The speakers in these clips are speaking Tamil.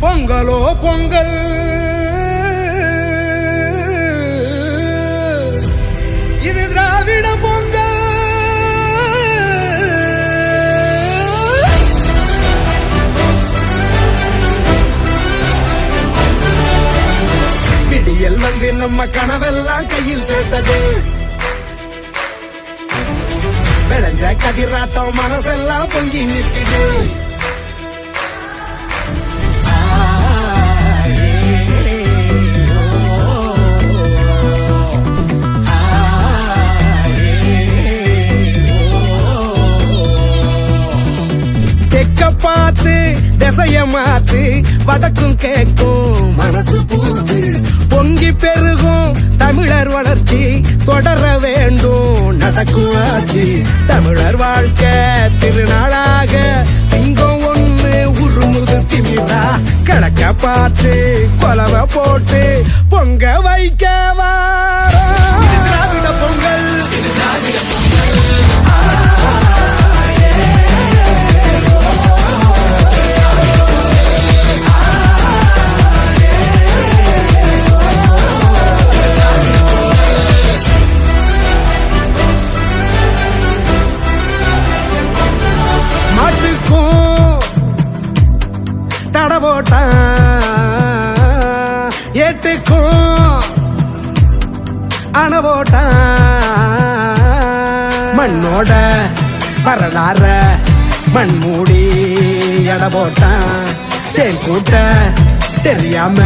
பொங்கலோ பொங்கல் இது திராவிட பொங்கல். விடியல் வந்து நம்ம கனவெல்லாம் கையில் சேர்த்தது. விளைஞ்ச கதிராட்டம் மனசெல்லாம் பொங்கி நிற்குது. தெக்க பார்த்து திசைய மாத்து வடக்கும் கேட்கும் மனசு பூத்து பொங்கி பெருகும் தமிழர் வளர்ச்சி தொடர வேண்டும் நடக்கும் ஆட்சி. தமிழர் வாழ்க்கை திருநாளாக சிங்கம் ஒண்ணு உருமுது திமிரா கிழக்க பார்த்து கொலவை போட்டு பொங்க வைக்க வாரோம். திராவிட பொங்கல் தட போட்டான் ஏட்டுக்கும் அணை போட்டான். மண்ணோட வரலாற மண் மூடி எடை போட்டான். தேன் கூட்ட தெரியாம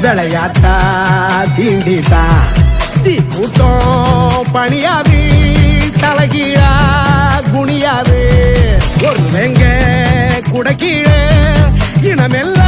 விளையாட்டா சீண்டிட்டான். தீ கூட்டம் பணியாவி தலகீழா குனியாது. ஒரு வெங்க குடக்கீழே இனமெல்லாம்